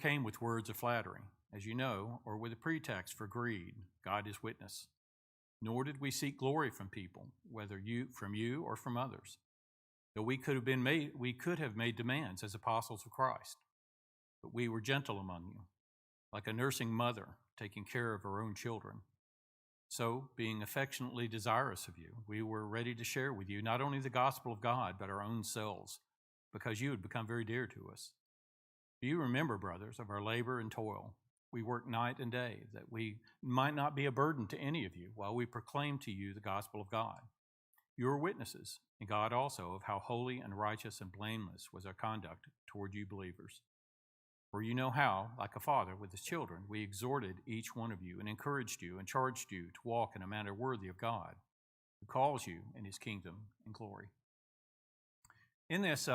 came with words of flattery, as you know, or with a pretext for greed. God is witness. Nor did we seek glory from people, whether from you or from others. Though we could have made demands as apostles of Christ, but we were gentle among you, like a nursing mother taking care of her own children. So, being affectionately desirous of you, we were ready to share with you not only the gospel of God, but our own selves, because you had become very dear to us. Do you remember, brothers, of our labor and toil? We worked night and day, that we might not be a burden to any of you, while we proclaim to you the gospel of God. You are witnesses, and God also, of how holy and righteous and blameless was our conduct toward you believers. For you know how, like a father with his children, we exhorted each one of you and encouraged you and charged you to walk in a manner worthy of God, who calls you in his kingdom and glory. In this,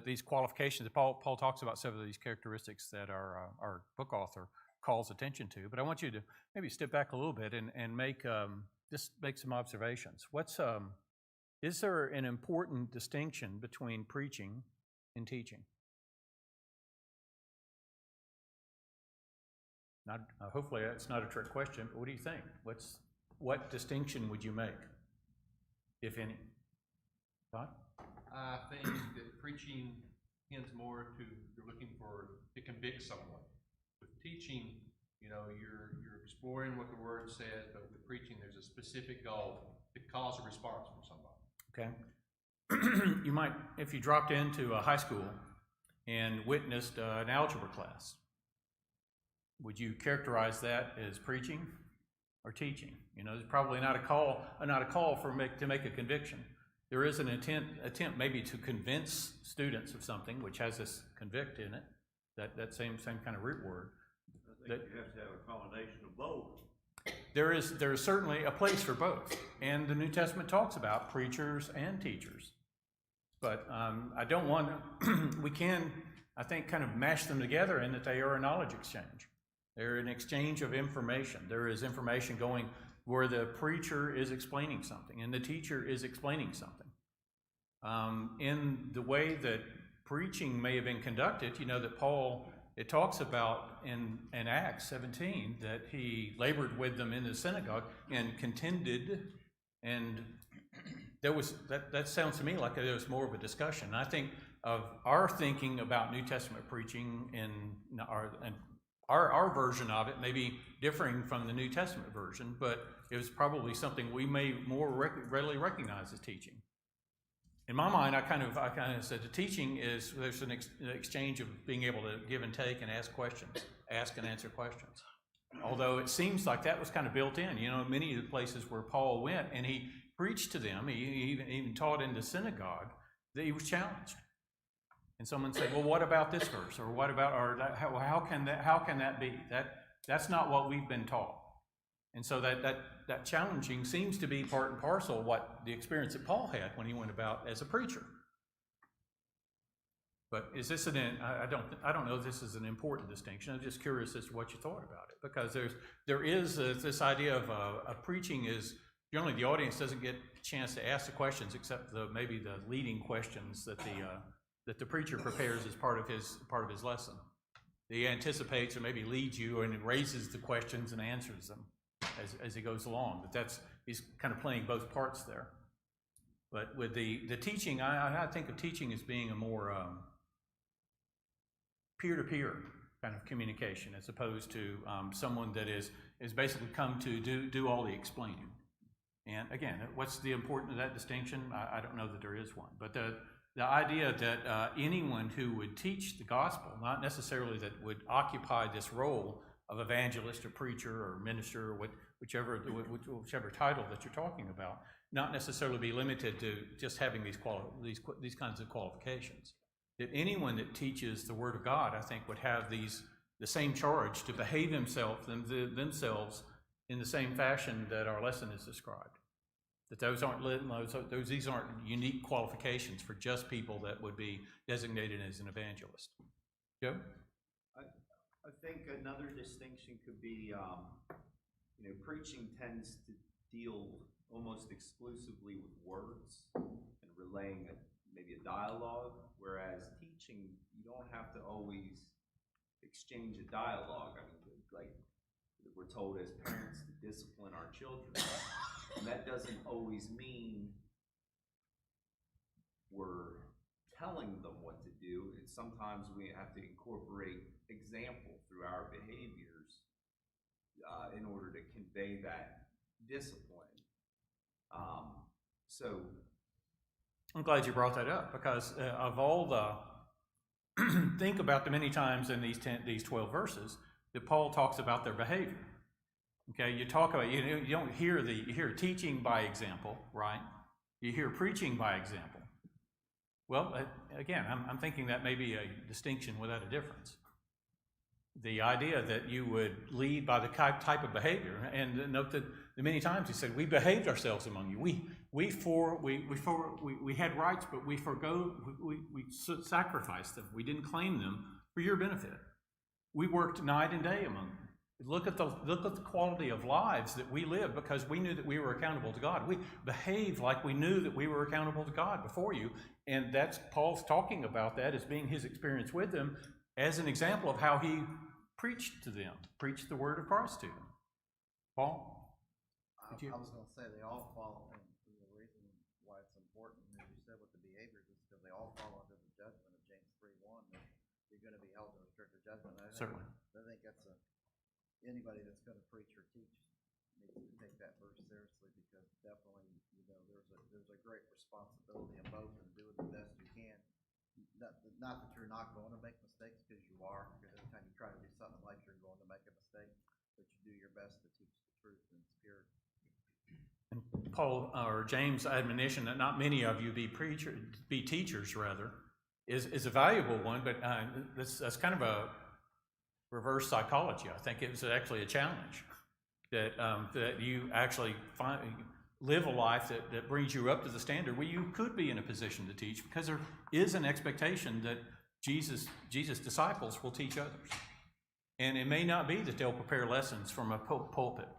these qualifications, Paul talks about several of these characteristics that our book author calls attention to. But I want you to maybe step back a little bit and make some observations. Is there an important distinction between preaching and teaching? Hopefully it's not a trick question, but what do you think? What distinction would you make, if any? Todd? I think that preaching tends more to, you're looking to convict someone. With teaching, you're exploring what the word says, but with preaching, there's a specific goal to cause a response from somebody. Okay. You might, if you dropped into a high school and witnessed an algebra class, would you characterize that as preaching or teaching? There's probably not a call to make a conviction. There is an attempt maybe to convince students of something, which has this convict in it, that same kind of root word. I think you have to have a combination of both. There is certainly a place for both, and the New Testament talks about preachers and teachers. But I don't want to, we can, I think, kind of mash them together in that they are a knowledge exchange. They're an exchange of information. There is information going where the preacher is explaining something and the teacher is explaining something. In the way that preaching may have been conducted, that Paul, it talks about in Acts 17 that he labored with them in the synagogue and contended, and that sounds to me like there was more of a discussion. I think of our thinking about New Testament preaching and our version of it may be differing from the New Testament version, but it was probably something we may more readily recognize as teaching. In my mind, I kind of said the teaching is there's an exchange of being able to give and take and ask and answer questions. Although it seems like that was kind of built in. Many of the places where Paul went and he preached to them, he even taught in the synagogue, that he was challenged. And someone said, "Well, what about this verse? Or what about, or how can that be? That's not what we've been taught." And so that challenging seems to be part and parcel of what the experience that Paul had when he went about as a preacher. But is this I don't know if this is an important distinction. I'm just curious as to what you thought about it, because there is this idea of preaching is generally the audience doesn't get a chance to ask the questions except maybe the leading questions that the preacher prepares as part of his lesson. He anticipates or maybe leads you and raises the questions and answers them as he goes along. But he's kind of playing both parts there. But with the teaching, I think of teaching as being a more peer-to-peer kind of communication, as opposed to someone that is basically come to do all the explaining. And again, what's the importance of that distinction? I don't know that there is one. But the idea that anyone who would teach the gospel, not necessarily that would occupy this role of evangelist or preacher or minister or whichever title that you're talking about, not necessarily be limited to just having these kinds of qualifications. That anyone that teaches the Word of God, I think, would have the same charge to behave themselves in the same fashion that our lesson is described. That these aren't unique qualifications for just people that would be designated as an evangelist. Joe? I think another distinction could be, preaching tends to deal almost exclusively with words and relaying maybe a dialogue, whereas teaching, you don't have to always exchange of dialogue. I mean, like, we're told as parents to discipline our children. And that doesn't always mean we're telling them what to do. It's sometimes we have to incorporate example through our behaviors in order to convey that discipline. So I'm glad you brought that up, because of all the think about the many times in these 12 verses that Paul talks about their behavior. Okay, you talk about, you don't hear you hear teaching by example, right? You hear preaching by example. Well, again, I'm thinking that may be a distinction without a difference. The idea that you would lead by the type of behavior, and note that many times he said, we behaved ourselves among you. We had rights, but we sacrificed them. We didn't claim them for your benefit. We worked night and day among you. Look at the quality of lives that we lived, because we knew that we were accountable to God. We behaved like we knew that we were accountable to God before you, and that's Paul's talking about that as being his experience with them, as an example of how he preached to them, preached the word of Christ to them. Paul? I was going to say they all fall, and the reason why it's important, as you said, with the behaviors, is because they all fall under the judgment of James 3:1. That you're going to be held to a stricter judgment. Certainly. I think that's anybody that's going to preach or teach needs to take that verse seriously, because definitely, there's a great responsibility in both, and doing the best you can. Not that you're not going to make mistakes, because you are, because every time you try to do something like you're going to make a mistake, but you do your best to teach the truth in spirit. And Paul, or James' admonition that not many of you be teachers, rather, is a valuable one, but that's kind of a reverse psychology. I think it was actually a challenge that you actually live a life that brings you up to the standard where you could be in a position to teach, because there is an expectation that Jesus' disciples will teach others. And it may not be that they'll prepare lessons from a pulpit.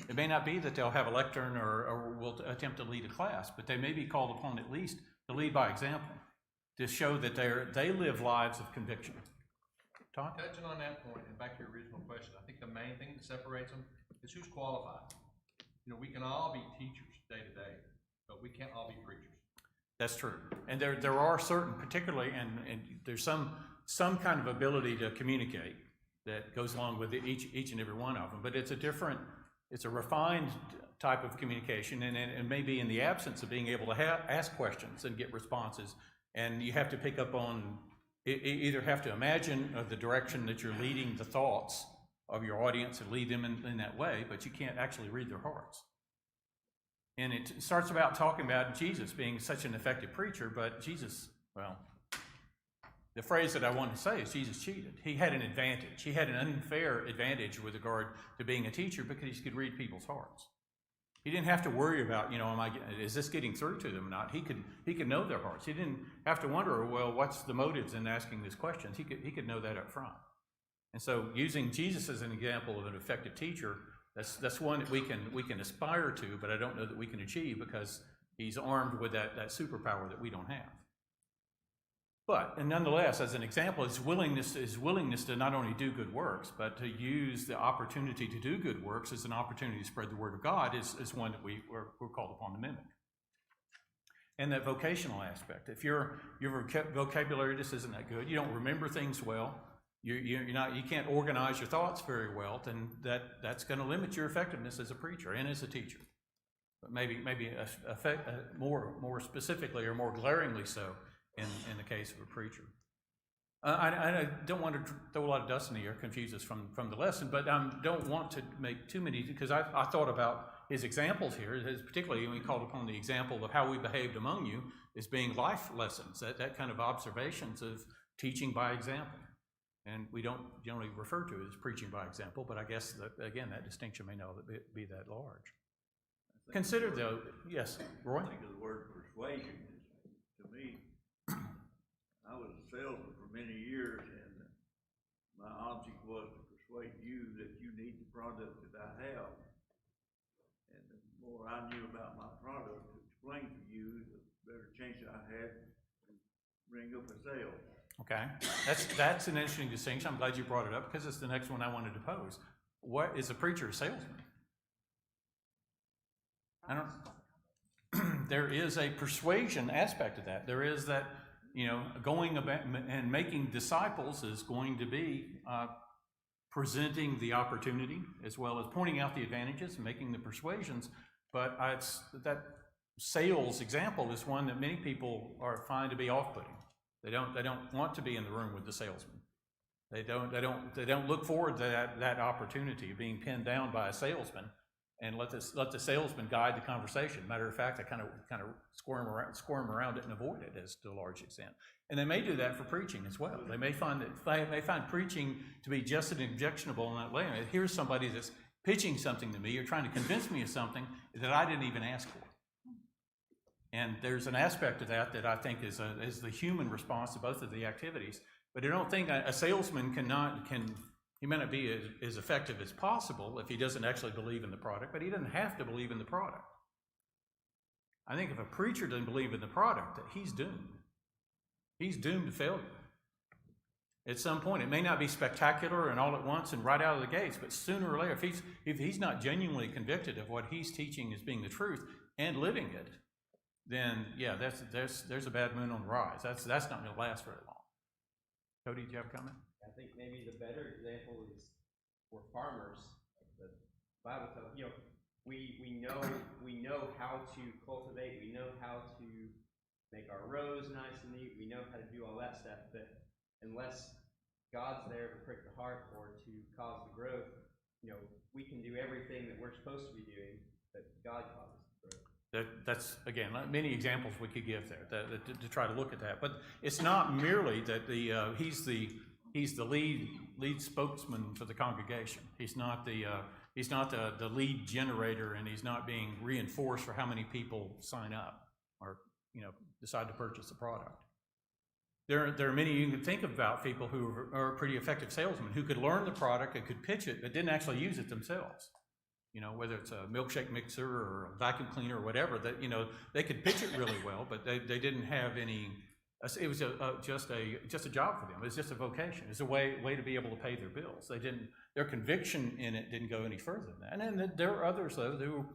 It may not be that they'll have a lectern or will attempt to lead a class, but they may be called upon at least to lead by example, to show that they live lives of conviction. Todd? Touching on that point, and back to your original question, I think the main thing that separates them is who's qualified. We can all be teachers day to day, but we can't all be preachers. That's true. And there are certain, particularly, and there's some kind of ability to communicate that goes along with each and every one of them, but it's a refined type of communication, and maybe in the absence of being able to ask questions and get responses, and you have to pick up on, either have to imagine the direction that you're leading the thoughts of your audience and lead them in that way, but you can't actually read their hearts. And it starts about talking about Jesus being such an effective preacher, but Jesus, well, the phrase that I want to say is Jesus cheated. He had an advantage. He had an unfair advantage with regard to being a teacher, because he could read people's hearts. He didn't have to worry about, is this getting through to them or not? He could know their hearts. He didn't have to wonder, well, what's the motives in asking these questions? He could know that up front. And so, using Jesus as an example of an effective teacher, that's one that we can aspire to, but I don't know that we can achieve, because he's armed with that superpower that we don't have. But, and nonetheless, as an example, his willingness to not only do good works, but to use the opportunity to do good works as an opportunity to spread the word of God is one that we're called upon to mimic. And that vocational aspect. If your vocabulary just isn't that good, you don't remember things well, you can't organize your thoughts very well, then that's going to limit your effectiveness as a preacher and as a teacher. But maybe more specifically or more glaringly so in the case of a preacher. I don't want to throw a lot of dust in the air, confuse us from the lesson, but I don't want to make too many, because I thought about his examples here, particularly when he called upon the example of how we behaved among you as being life lessons, that kind of observations of teaching by example. And we don't generally refer to it as preaching by example, but I guess, that distinction may not be that large. Consider, though, yes, Roy? I think of the word persuasion. To me, I was a salesman for many years, and my object was to persuade you that you need the product that I have. And the more I knew about my product to explain to you, the better chance I had to bring up a sale. Okay, that's an interesting distinction. I'm glad you brought it up because it's the next one I wanted to pose. What is a preacher a salesman? I don't. There is a persuasion aspect of that. There is that, going about and making disciples is going to be presenting the opportunity as well as pointing out the advantages and making the persuasions. But that sales example is one that many people find to be off-putting. They don't want to be in the room with the salesman. They don't look forward to that opportunity of being pinned down by a salesman and let the salesman guide the conversation. Matter of fact, I kind of squirm around it and avoid it as to a large extent. And they may do that for preaching as well. They may find preaching to be just as objectionable in that way. Here's somebody that's pitching something to me or trying to convince me of something that I didn't even ask for. And there's an aspect of that I think is the human response to both of the activities. But I don't think a salesman he may not be as effective as possible if he doesn't actually believe in the product, but he doesn't have to believe in the product. I think if a preacher doesn't believe in the product, that he's doomed. He's doomed to failure. At some point, it may not be spectacular and all at once and right out of the gates, but sooner or later, if he's not genuinely convicted of what he's teaching as being the truth and living it, then yeah, there's a bad moon on the rise. That's not going to last very long. Cody, do you have a comment? I think maybe the better example is for farmers. The Bible tells we know how to cultivate, we know how to make our rows nice and neat, we know how to do all that stuff, but unless God's there to prick the heart or to cause the growth, we can do everything that we're supposed to be doing, but God causes the growth. That's, again, many examples we could give there to try to look at that. But it's not merely that he's the lead spokesman for the congregation. He's not the lead generator, and he's not being reinforced for how many people sign up or decide to purchase the product. There are many you can think about people who are pretty effective salesmen who could learn the product and could pitch it, but didn't actually use it themselves. Whether it's a milkshake mixer or a vacuum cleaner or whatever, that they could pitch it really well, but they didn't have any. It was just a job for them. It was just a vocation. It was a way to be able to pay their bills. Their conviction in it didn't go any further than that. And then there are others though who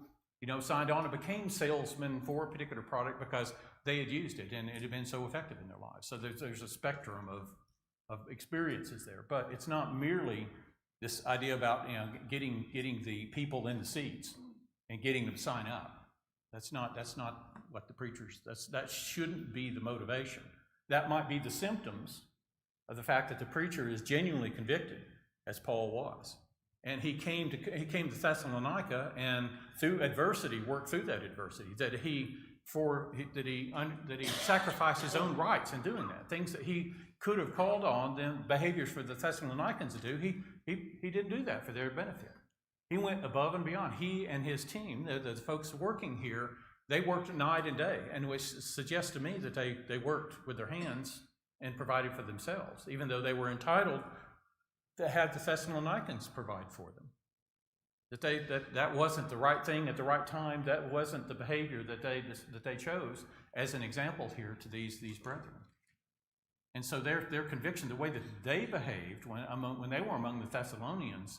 signed on and became salesmen for a particular product because they had used it and it had been so effective in their lives. So there's a spectrum of experiences there, but it's not merely this idea about getting the people in the seats and getting them to sign up. That's not what the preachers. That shouldn't be the motivation. That might be the symptoms of the fact that the preacher is genuinely convicted, as Paul was, and he came to Thessalonica and through adversity worked through that adversity. That he sacrificed his own rights in doing that. Things that he could have called on them behaviors for the Thessalonians to do. He didn't do that for their benefit. He went above and beyond. He and his team, the folks working here, they worked night and day, and which suggests to me that they worked with their hands and provided for themselves, even though they were entitled to have the Thessalonians provide for them. That wasn't the right thing at the right time. That wasn't the behavior that they chose as an example here to these brethren. And so their conviction, the way that they behaved when they were among the Thessalonians,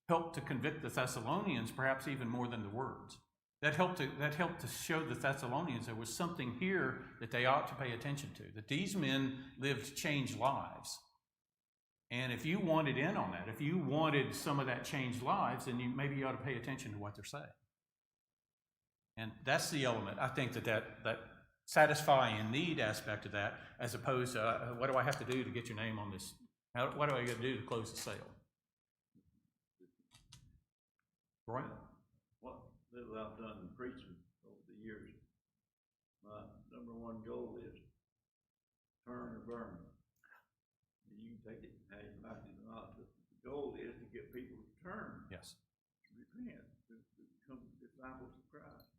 helped to convict the Thessalonians perhaps even more than the words. That helped to show the Thessalonians there was something here that they ought to pay attention to, that these men lived changed lives. And if you wanted in on that, if you wanted some of that changed lives, then maybe you ought to pay attention to what they're saying. And that's the element, I think, that satisfying need aspect of that, as opposed to what do I have to do to get your name on this? What do I got to do to close the sale? Roy? What little I've done in preaching over the years, my number one goal is turn or burn. You can take it how you like it or not, but the goal is to get people to turn. Yes. To repent, to become disciples of Christ.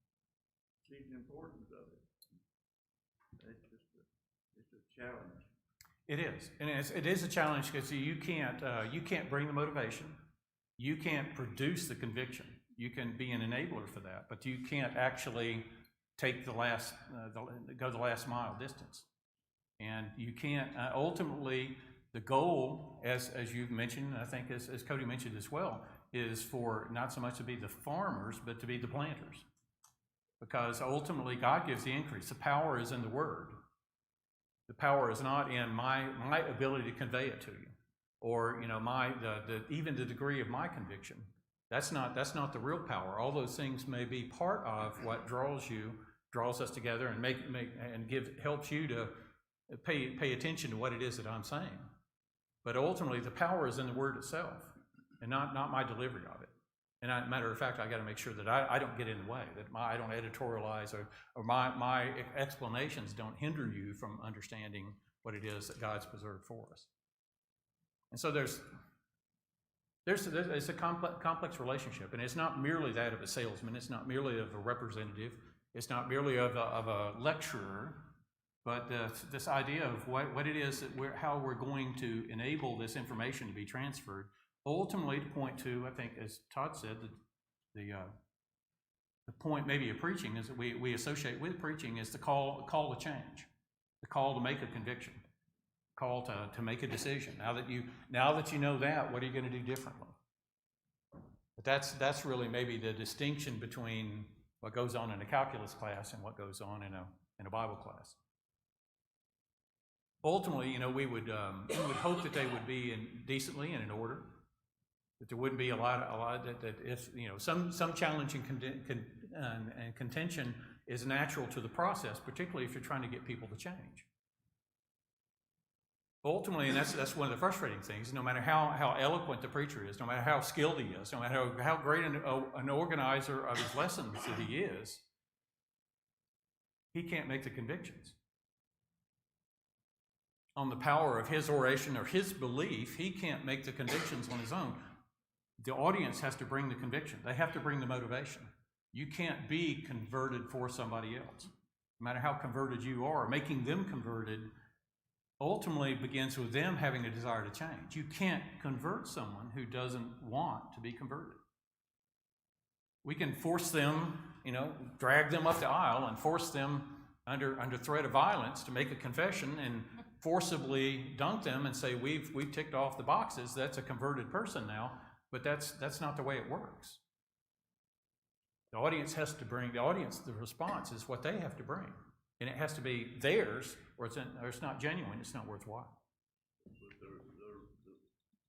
See the importance of it. It's a challenge. It is, and it is a challenge because you can't bring the motivation, you can't produce the conviction. You can be an enabler for that, but you can't actually take go the last mile distance. And you can't, ultimately, the goal, as you've mentioned, I think as Cody mentioned as well, is for not so much to be the farmers, but to be the planters. Because ultimately, God gives the increase. The power is in the word. The power is not in my ability to convey it to you, or even the degree of my conviction. That's not the real power. All those things may be part of what draws us together, and helps you to pay attention to what it is that I'm saying. But ultimately, the power is in the word itself, and not my delivery of it. And matter of fact, I got to make sure that I don't get in the way, that I don't editorialize, or my explanations don't hinder you from understanding what it is that God's preserved for us. And so it's a complex relationship, and it's not merely that of a salesman. It's not merely of a representative. It's not merely of a lecturer, but this idea of what it is that how we're going to enable this information to be transferred. Ultimately, to point to, I think, as Todd said, the point maybe of preaching is that we associate with preaching is the call to change, the call to make a conviction, call to make a decision. Now that you know that, what are you going to do differently? But that's really maybe the distinction between what goes on in a calculus class and what goes on in a Bible class. Ultimately, we would hope that they would be decently and in order. That there wouldn't be a lot that if some challenge and contention is natural to the process, particularly if you're trying to get people to change. Ultimately, and that's one of the frustrating things. No matter how eloquent the preacher is, no matter how skilled he is, no matter how great an organizer of his lessons that he is, he can't make the convictions on the power of his oration or his belief. He can't make the convictions on his own. The audience has to bring the conviction. They have to bring the motivation. You can't be converted for somebody else. No matter how converted you are, making them converted ultimately begins with them having a desire to change. You can't convert someone who doesn't want to be converted. We can force them, drag them up the aisle and force them under threat of violence to make a confession and forcibly dunk them and say, we've ticked off the boxes. That's a converted person now. But that's not the way it works. The audience has to bring, the response is what they have to bring. And it has to be theirs, or it's not genuine, it's not worthwhile. But the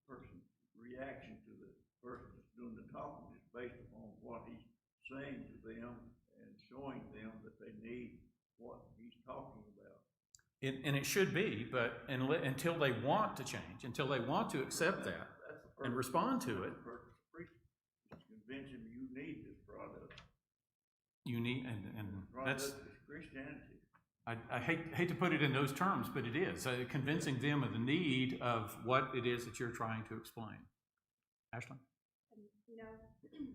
person's reaction to the person that's doing the talking is based upon what he's saying to them and showing them that they need what he's talking about. And it should be, but until they want to change, until they want to accept that and respond to it. It's convince him you need this product. You need, and Product that's is Christianity. I hate to put it in those terms, but it is convincing them of the need of what it is that you're trying to explain. Ashley?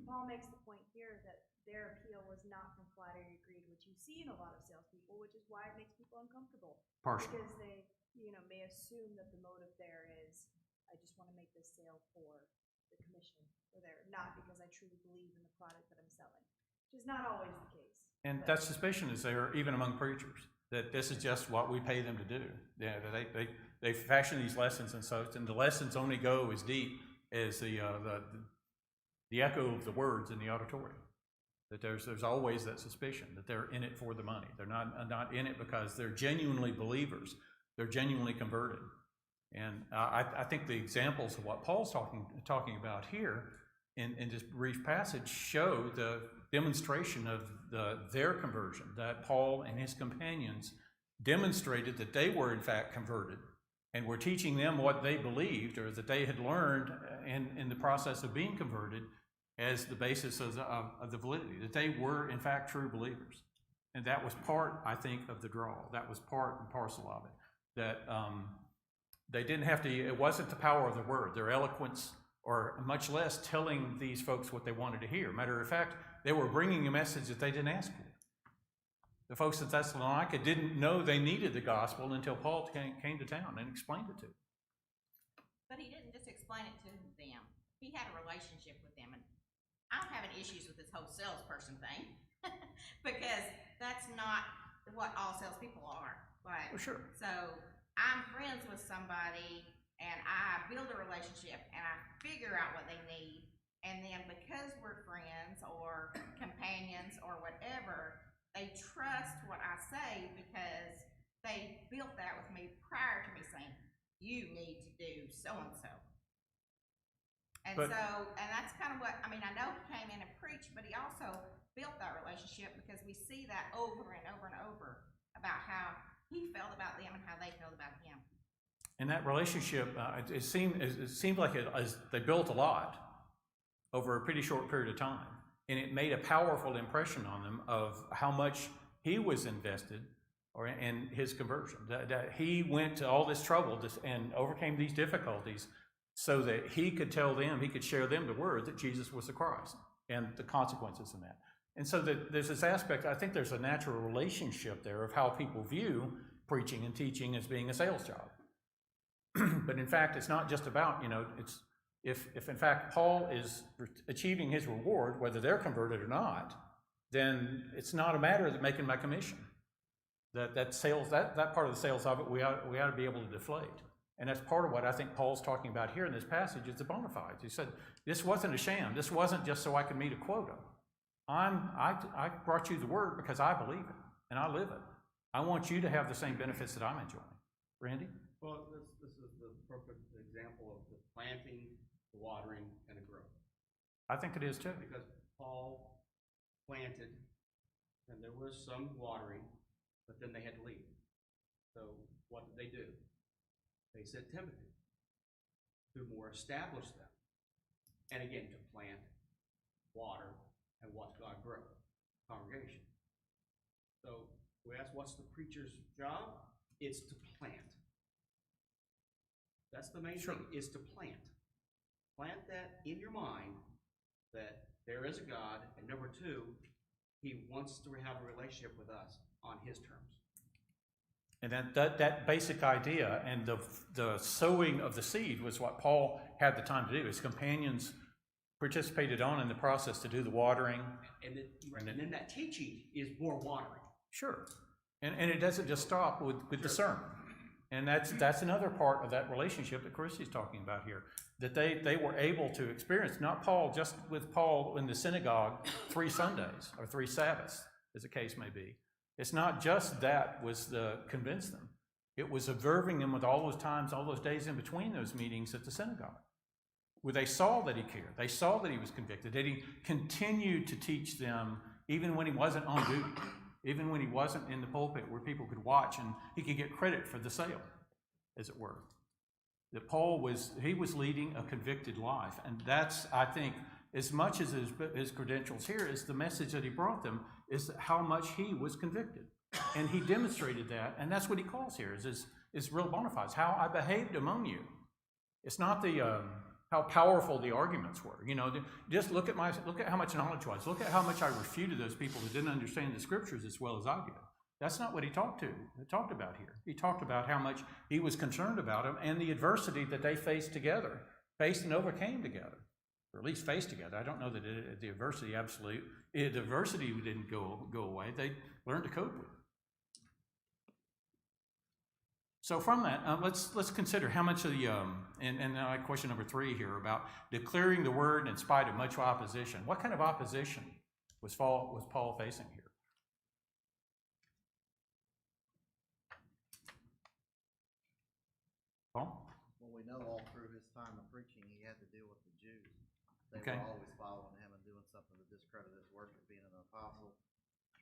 Paul makes the point here that their appeal was not from flattery or greed, which you see in a lot of salespeople, which is why it makes people uncomfortable. Partially. Because they, may assume that the motive there is, I just want to make this sale for the commission, or not because I truly believe in the product that I'm selling, which is not always the case. And that suspicion is there even among preachers, that this is just what we pay them to do. Yeah, they fashion these lessons and such, and the lessons only go as deep as the echo of the words in the auditorium. That there's always that suspicion that they're in it for the money. They're not in it because they're genuinely believers. They're genuinely converted. And I think the examples of what Paul's talking about here in this brief passage show the demonstration of their conversion, that Paul and his companions demonstrated that they were in fact converted and were teaching them what they believed or that they had learned in the process of being converted as the basis of the validity, that they were in fact true believers. And that was part, I think, of the draw. That was part and parcel of it. That they didn't have to, it wasn't the power of the word, their eloquence, or much less telling these folks what they wanted to hear. Matter of fact, they were bringing a message that they didn't ask for. The folks at Thessalonica didn't know they needed the gospel until Paul came to town and explained it to them. But he didn't just explain it to them. He had a relationship with them. And I'm having issues with this whole salesperson thing because that's not what all salespeople are. But, Well, sure. so I'm friends with somebody and I build a relationship and I figure out what they need. And then because we're friends or companions or whatever, they trust what I say because they built that with me prior to me saying, you need to do so-and-so. And But- and that's kind of what, I mean, I know he came in and preached, but he also built that relationship because we see that over and over and over about how he felt about them and how they felt about him. And that relationship, it seemed like they built a lot over a pretty short period of time. And it made a powerful impression on them of how much he was invested in his conversion. That he went to all this trouble and overcame these difficulties so that he could tell them, he could share them the word that Jesus was the Christ and the consequences of that. And so there's this aspect, I think there's a natural relationship there of how people view preaching and teaching as being a sales job. But in fact, it's not just about, it's if in fact Paul is achieving his reward, whether they're converted or not, then it's not a matter of making my commission. That sales, that part of the sales of it, we ought to be able to deflate. And that's part of what I think Paul's talking about here in this passage is the bona fides. He said, this wasn't a sham. This wasn't just so I could meet a quota. I brought you the word because I believe it and I live it. I want you to have the same benefits that I'm enjoying. Randy? Well, this is the perfect example of the planting, the watering, and the growth. I think it is too. Because Paul planted, and there was some watering, but then they had to leave. So what did they do? They sent Timothy to more establish them. And again, to plant, water, and watch God grow. Congregation. So we ask, what's the preacher's job? It's to plant. That's the main thing, is to plant. Plant that in your mind that there is a God, and number two, he wants to have a relationship with us on his terms. And that basic idea and the sowing of the seed was what Paul had the time to do. His companions participated on in the process to do the watering. And then that teaching is more watering. Sure. And it doesn't just stop with the sermon. And that's another part of that relationship that Christy's talking about here. That they were able to experience, not Paul, just with Paul in the synagogue 3 Sundays or 3 Sabbaths, as the case may be. It's not just that was convinced them. It was observing him with all those times, all those days in between those meetings at the synagogue, where they saw that he cared. They saw that he was convicted, that he continued to teach them even when he wasn't on duty, even when he wasn't in the pulpit where people could watch and he could get credit for the sale, as it were. That Paul was leading a convicted life. And that's, I think, as much as his credentials here is the message that he brought them is how much he was convicted. And he demonstrated that, and that's what he calls here, is real bona fides, how I behaved among you. It's not how powerful the arguments were. Just look at how much knowledge was. Look at how much I refuted those people who didn't understand the scriptures as well as I did. That's not what he talked about here. He talked about how much he was concerned about them and the adversity that they faced and overcame together. Or at least faced together. I don't know that the adversity didn't go away. They learned to cope with it. So from that, let's consider how much of the and now question number 3 here about declaring the word in spite of much opposition. What kind of opposition was Paul facing here? Paul? Well, we know all through his time of preaching, he had to deal with the Jews. They Okay. were always following him and doing something to discredit his work of being an apostle,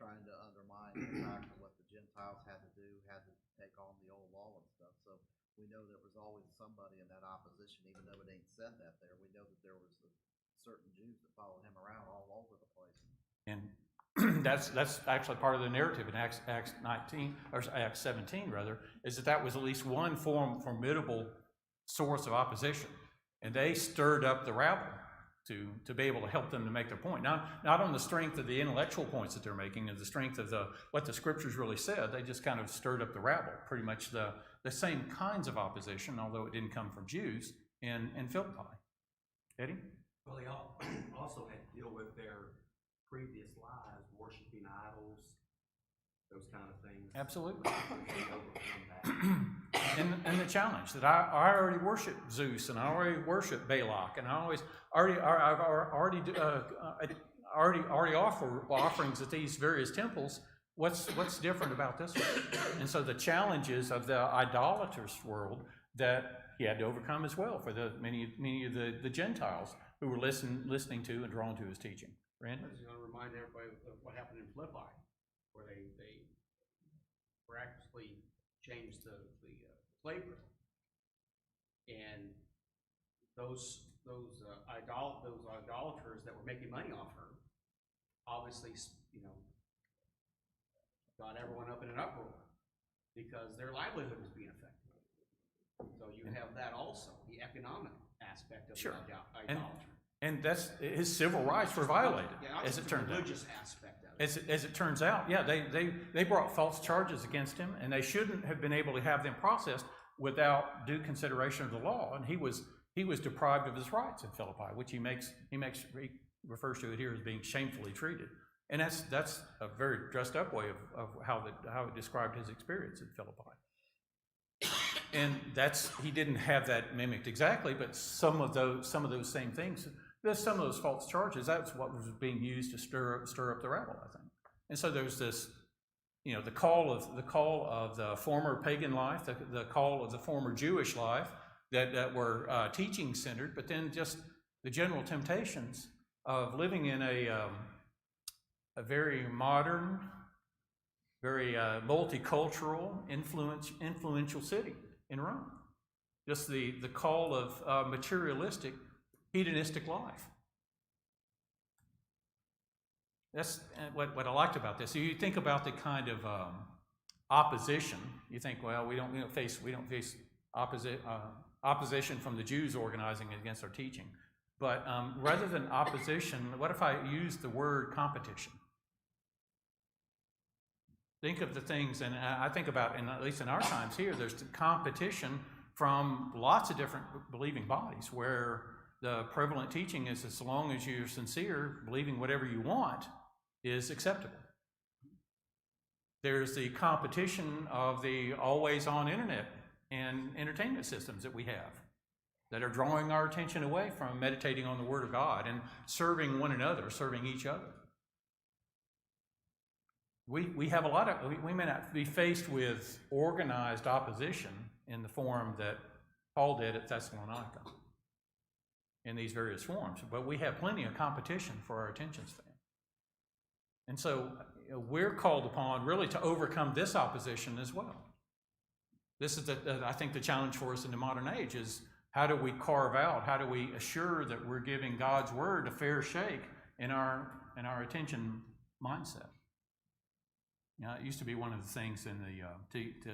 trying to undermine the fact of what the Gentiles had to do, had to take on the old law and stuff. So we know there was always somebody in that opposition, even though it ain't said that there. We know that there was certain Jews that followed him around all over the place. And that's actually part of the narrative in Acts 19 or Acts 17 rather, is that was at least one formidable source of opposition, and they stirred up the rabble to be able to help them to make their point. Not on the strength of the intellectual points that they're making, and the strength of what the scriptures really said. They just kind of stirred up the rabble. Pretty much the same kinds of opposition, although it didn't come from Jews in Philippi. Eddie? Well, they also had to deal with their previous lives, worshiping idols, those kind of things. Absolutely. We overcome that. And the challenge that I already worship Zeus, and I already worship Balak, and I've already offer offerings at these various temples. What's different about this one? And so the challenges of the idolatrous world that he had to overcome as well for the many of the Gentiles who were listening to and drawn to his teaching. Randy? I was going to remind everybody of what happened in Philippi, where they miraculously changed the flavor, and those idolaters that were making money off her, obviously, got everyone up in an uproar because their livelihood was being affected. So you have that also, the economic aspect of Sure. the idolatry. And that's his civil rights were violated, Yeah, as it turned out. religious aspect of it. As it turns out, yeah, they brought false charges against him, and they shouldn't have been able to have them processed without due consideration of the law. And he was deprived of his rights in Philippi, which he refers to it here as being shamefully treated. And that's a very dressed up way of how it described his experience in Philippi. And he didn't have that mimicked exactly, but some of those same things, some of those false charges, that's what was being used to stir up the rabble, I think. And so there's this, the call of the former pagan life, the call of the former Jewish life that were teaching centered, but then just the general temptations of living in a very modern, very multicultural, influential city in Rome. Just the call of materialistic, hedonistic life. That's what I liked about this. So you think about the kind of opposition. You think, well, we don't face opposition from the Jews organizing against our teaching. But rather than opposition, what if I use the word competition? Think of the things, and I think about, and at least in our times here, there's the competition from lots of different believing bodies where the prevalent teaching is as long as you're sincere, believing whatever you want is acceptable. There's the competition of the always-on internet and entertainment systems that we have that are drawing our attention away from meditating on the Word of God and serving one another, serving each other. We have we may not be faced with organized opposition in the form that Paul did at Thessalonica in these various forms, but we have plenty of competition for our attention span. And so we're called upon really to overcome this opposition as well. This is, I think, the challenge for us in the modern age is how do we carve out, how do we assure that we're giving God's Word a fair shake in our attention mindset? It used to be one of the things in the to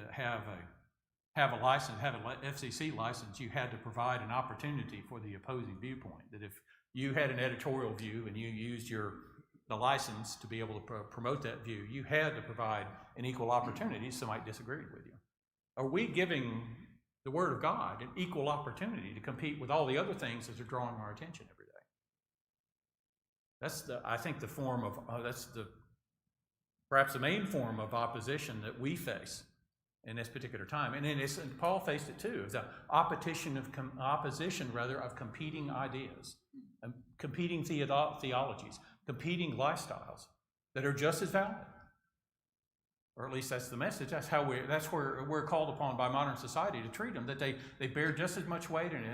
have a license, have an FCC license, you had to provide an opportunity for the opposing viewpoint. That if you had an editorial view and you used the license to be able to promote that view, you had to provide an equal opportunity. Somebody disagreed with you. Are we giving the Word of God an equal opportunity to compete with all the other things that are drawing our attention every day? That's I think the form of perhaps the main form of opposition that we face in this particular time. And Paul faced it too. It's an opposition of competing ideas, competing theologies, competing lifestyles that are just as valid. Or at least that's the message. That's where we're called upon by modern society to treat them, that they bear just as much weight, and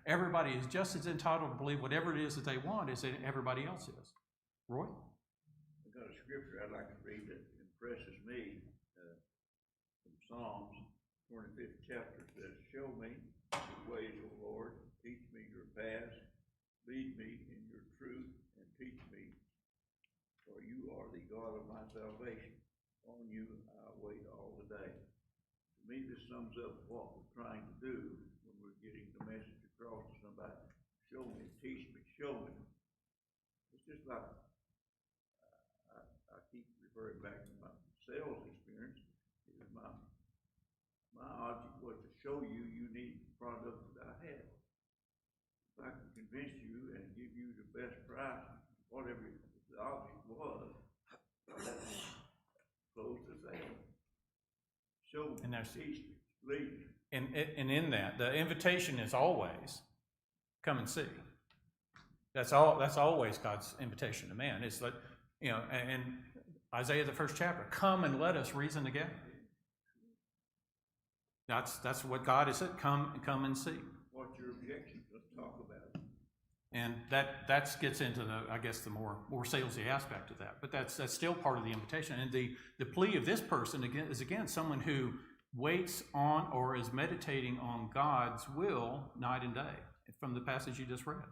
everybody is just as entitled to believe whatever it is that they want as everybody else is. Roy? I've got a scripture I'd like to read that impresses me from Psalms 25th chapter. It says, "Show me your ways, O Lord, teach me your paths, lead me in your truth, and teach me, for you are the God of my salvation. On you I wait all the day." To me, this sums up what we're trying to do when we're getting the message across to somebody. Show me, teach me, show me. It's just like, I keep referring back to my sales experience. My object was to show you need the product that I have. If I can convince you and give you the best price, whatever the object was, that's close to So And there's- he's leading. And in that, the invitation is always, come and see. That's always God's invitation to man. It's like, you know, and Isaiah, the first chapter, come and let us reason together. That's what God has said, come and see. What's your objection? Let's talk about it. And that gets into the, I guess, the more salesy aspect of that. But that's still part of the invitation. And the plea of this person is again someone who waits on or is meditating on God's will night and day, from the passage you just read.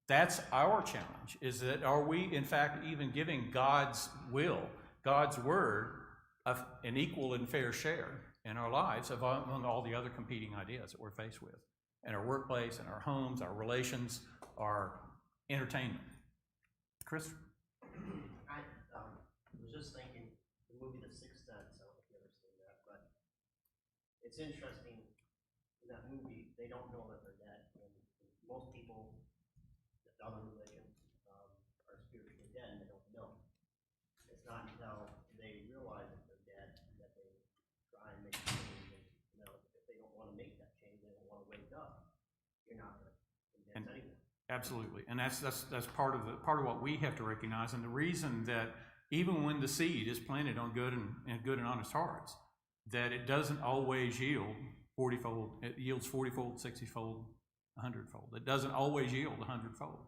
That's our challenge, is that are we in fact even giving God's will, God's word, an equal and fair share in our lives among all the other competing ideas that we're faced with in our workplace, in our homes, our relations, our entertainment. Chris? I was just thinking, the movie The Sixth Sense, I don't know if you've ever seen that, but it's interesting, in that movie, they don't know that they're dead, and most people, other religions, are spiritually dead and they don't know. It's not until they realize that they're dead that they try and make a change, and, you know, if they don't wanna make that change, they don't wanna wake up, you're not gonna convince anyone. Absolutely, and that's part of what we have to recognize, and the reason that even when the seed is planted on good and honest hearts, that it doesn't always yield 40-fold. It yields 40-fold, 60-fold, 100-fold. It doesn't always yield 100-fold.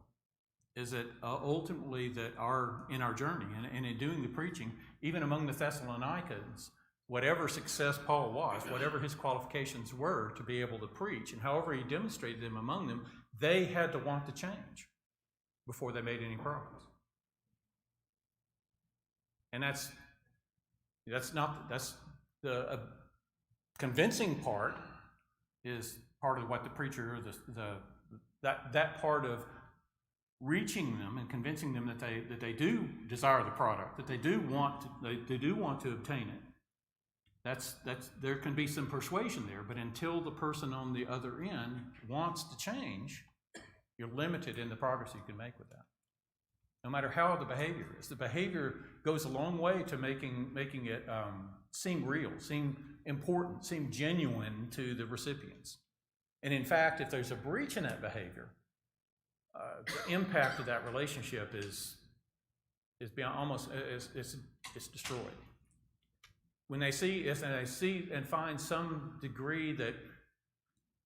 Is that ultimately that in our journey and in doing the preaching, even among the Thessalonians, whatever success Paul was, whatever his qualifications were to be able to preach, and however he demonstrated them among them, they had to want to change before they made any progress. And that's the convincing part is part of what the preacher, that part of reaching them and convincing them that they do desire the product, that they do want to obtain it. There can be some persuasion there, but until the person on the other end wants to change, you're limited in the progress you can make with that. No matter how the behavior is, the behavior goes a long way to making it seem real, seem important, seem genuine to the recipients. And in fact, if there's a breach in that behavior, the impact of that relationship is beyond almost it's destroyed. When they see and find some degree that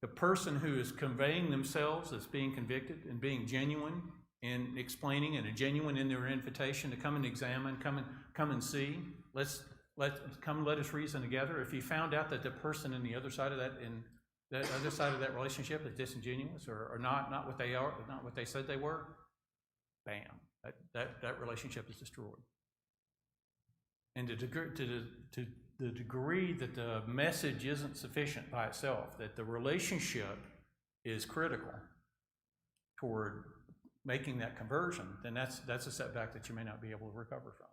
the person who is conveying themselves as being convicted and being genuine in explaining and genuine in their invitation to come and examine, come and see, let us reason together. If you found out that the person in the other side of that relationship is disingenuous or not what they are, not what they said they were, bam, that relationship is destroyed. And to the degree that the message isn't sufficient by itself, that the relationship is critical toward making that conversion, then that's a setback that you may not be able to recover from.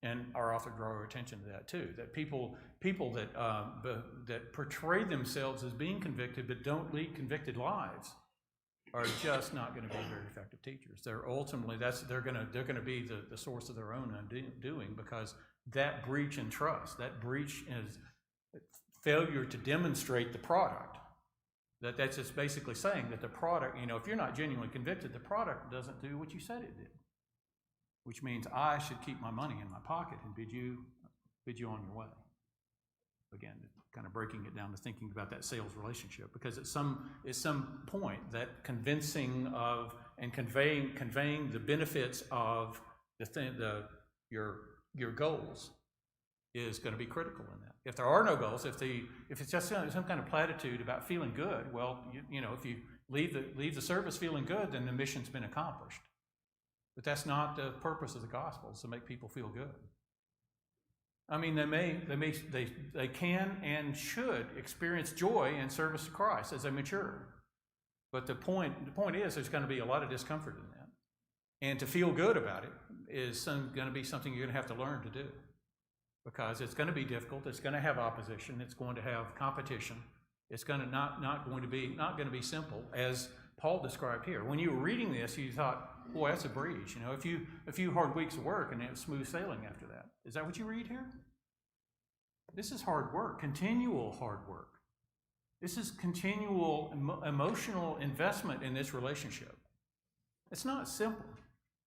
And our author draw our attention to that too, that people that portray themselves as being convicted but don't lead convicted lives are just not going to be very effective teachers. They're ultimately they're going to be the source of their own undoing, because that breach in trust, that breach is failure to demonstrate the product. That's just basically saying that the product, if you're not genuinely convicted, the product doesn't do what you said it did. Which means I should keep my money in my pocket and bid you on your way. Again, kind of breaking it down to thinking about that sales relationship, because at some point that convincing of and conveying the benefits of your goals is going to be critical in that. If there are no goals, if it's just some kind of platitude about feeling good, well, if you leave the service feeling good, then the mission's been accomplished. But that's not the purpose of the gospel, is to make people feel good. I mean, they can and should experience joy in service to Christ as they mature. But the point is, there's going to be a lot of discomfort in that. And to feel good about it is going to be something you're going to have to learn to do. Because it's going to be difficult, it's going to have opposition, it's going to have competition, it's going to not going to be simple, as Paul described here. When you were reading this, you thought, boy, that's a breeze. A few hard weeks of work and it was smooth sailing after that. Is that what you read here? This is hard work, continual hard work. This is continual emotional investment in this relationship. It's not simple.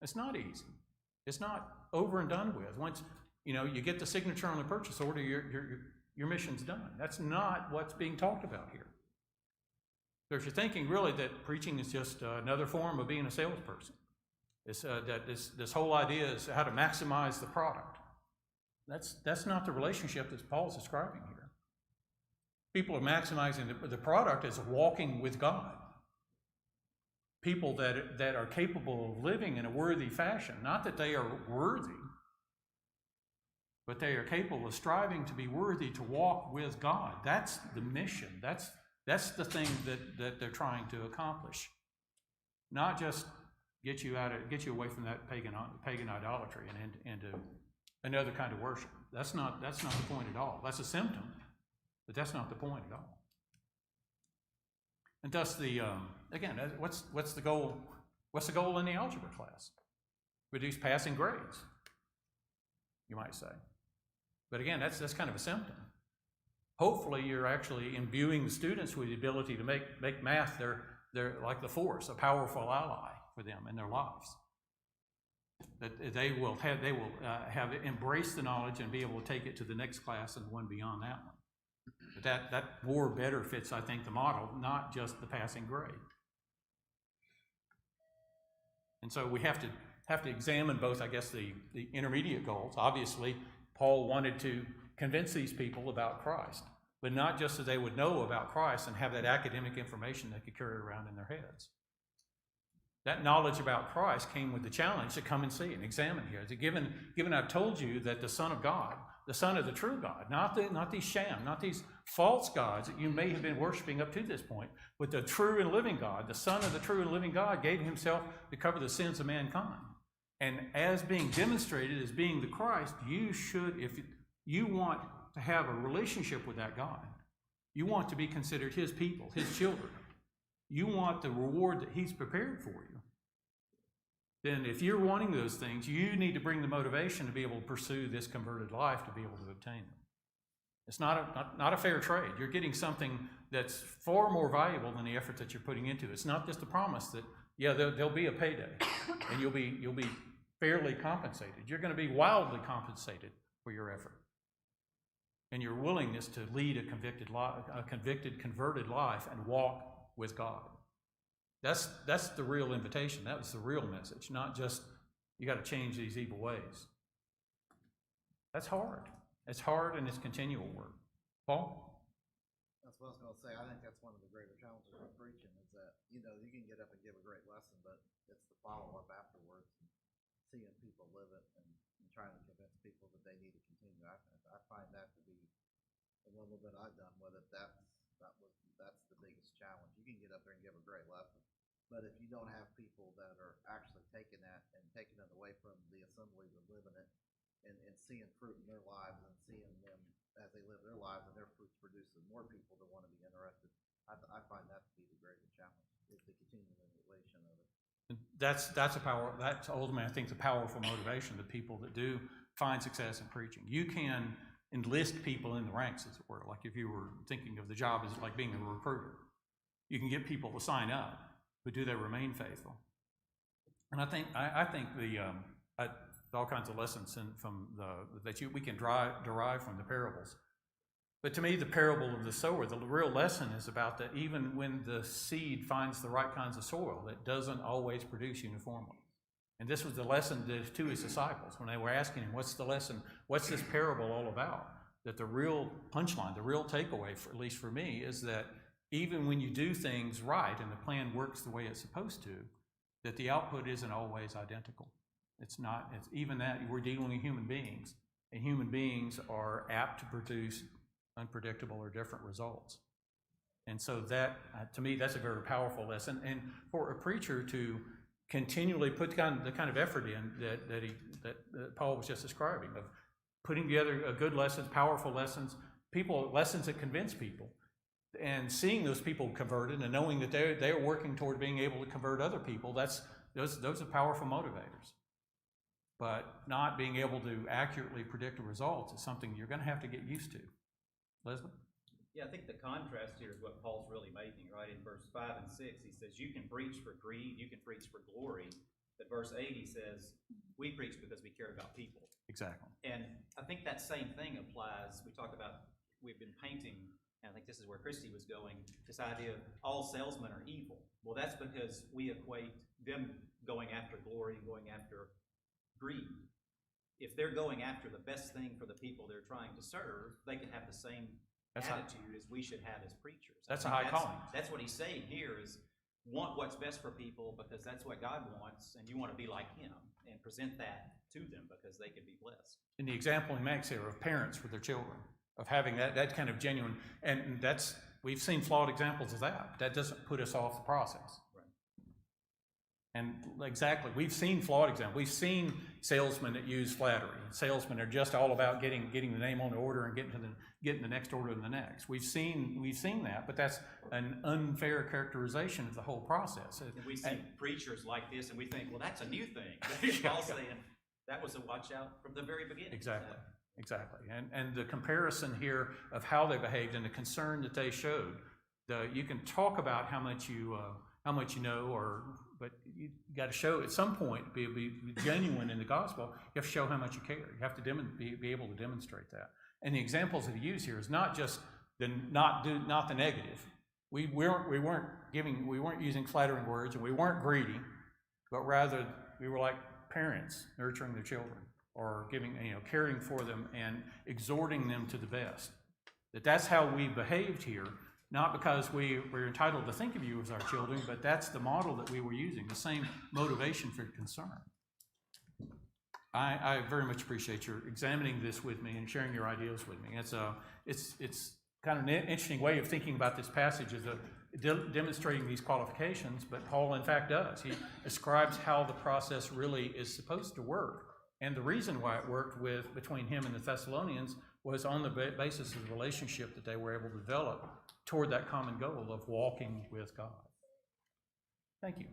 It's not easy. It's not over and done with. Once you get the signature on the purchase order, your mission's done. That's not what's being talked about here. So if you're thinking really that preaching is just another form of being a salesperson, this whole idea is how to maximize the product. That's not the relationship that Paul's describing here. People are maximizing the product as walking with God. People that are capable of living in a worthy fashion. Not that they are worthy, but they are capable of striving to be worthy to walk with God. That's the mission. That's the thing that they're trying to accomplish. Not just get you away from that pagan idolatry and into another kind of worship. That's not the point at all. That's a symptom, but that's not the point at all. And thus what's the goal? What's the goal in the algebra class? Reduce passing grades, you might say. But again, that's kind of a symptom. Hopefully you're actually imbuing the students with the ability to make math their like the force, a powerful ally for them in their lives. That they will have embraced the knowledge and be able to take it to the next class and the one beyond that one. But that more better fits, I think, the model, not just the passing grade. And so we have to examine both, I guess, the intermediate goals. Obviously, Paul wanted to convince these people about Christ, but not just so they would know about Christ and have that academic information they could carry around in their heads. That knowledge about Christ came with the challenge to come and see and examine here. Given I've told you that the Son of God, the Son of the true God, not these sham, not these false gods that you may have been worshiping up to this point, but the true and living God, the Son of the true and living God, gave himself to cover the sins of mankind. And as being demonstrated as being the Christ, you should, if you want to have a relationship with that God, you want to be considered his people, his children. You want the reward that he's prepared for you. Then if you're wanting those things, you need to bring the motivation to be able to pursue this converted life to be able to obtain them. It's not a fair trade. You're getting something that's far more valuable than the effort that you're putting into it. It's not just a promise that, yeah, there'll be a payday and you'll be fairly compensated. You're going to be wildly compensated for your effort and your willingness to lead a converted life and walk with God. That's the real invitation. That was the real message, not just you got to change these evil ways. That's hard. It's hard and it's continual work. Paul? That's what I was going to say. I think that's one of the greater challenges of preaching is that, you can get up and give a great lesson, but it's the follow-up afterwards and seeing people live it and trying to convince people that they need to continue. I find that to be a little bit I've done with it. That's the biggest challenge. You can get up there and give a great lesson, but if you don't have people that are actually taking that and taking it away from the assemblies and living it and seeing fruit in their lives and seeing them as they live their lives and their fruits producing more people that want to be interested, I find that to be the greater challenge, is the continuation of it. That's ultimately, I think, the powerful motivation to people that do find success in preaching. You can enlist people in the ranks, as it were, like if you were thinking of the job as like being a recruiter. You can get people to sign up, but do they remain faithful? And I think all kinds of lessons we can derive from the parables. But to me, the parable of the sower, the real lesson is about that even when the seed finds the right kinds of soil, it doesn't always produce uniformly. And this was the lesson to his disciples when they were asking him, what's the lesson? What's this parable all about? That the real punchline, the real takeaway, at least for me, is that even when you do things right and the plan works the way it's supposed to, that the output isn't always identical. It's even that we're dealing with human beings, and human beings are apt to produce unpredictable or different results. And so that, to me, that's a very powerful lesson. And for a preacher to continually put the kind of effort in that Paul was just describing, of putting together good lessons, powerful lessons, lessons that convince people, and seeing those people converted and knowing that they are working toward being able to convert other people, those are powerful motivators. but not being able to accurately predict the results is something you're gonna have to get used to. Leslie? Yeah, I think the contrast here is what Paul's really making, right? In verse 5 and 6, he says, you can preach for greed, you can preach for glory. But verse 8, he says, we preach because we care about people. Exactly. And I think that same thing applies. We talk about, we've been painting, and I think this is where Christy was going, this idea of all salesmen are evil. Well, that's because we equate them going after glory and going after greed. If they're going after the best thing for the people they're trying to serve, they can have the same attitude as we should have as preachers. That's a I think high calling. That's what he's saying here is want what's best for people because that's what God wants, and you want to be like him and present that to them because they can be blessed. And the example he makes here of parents with their children, of having that kind of genuine, and that's, we've seen flawed examples of that. That doesn't put us off the process. Right. And exactly, we've seen flawed examples. We've seen salesmen that use flattery. Salesmen are just all about getting the name on the order and getting the next order and the next. We've seen that, but that's an unfair characterization of the whole process. And we see preachers like this, and we think, well, that's a new thing. Paul's saying that was a watch out from the very beginning. Exactly. Exactly. And the comparison here of how they behaved and the concern that they showed, you can talk about how much you know, but you got to show at some point, be genuine in the gospel. You have to show how much you care. You have to be able to demonstrate that. And the examples that he used here is not just not the negative. We weren't using flattering words, and we weren't greedy, but rather we were like parents nurturing their children, or caring for them and exhorting them to the best. That's how we behaved here, not because we're entitled to think of you as our children, but that's the model that we were using, the same motivation for concern. I very much appreciate your examining this with me and sharing your ideas with me. It's kind of an interesting way of thinking about this passage, is demonstrating these qualifications, but Paul in fact does. He describes how the process really is supposed to work. And the reason why it worked between him and the Thessalonians was on the basis of the relationship that they were able to develop toward that common goal of walking with God. Thank you.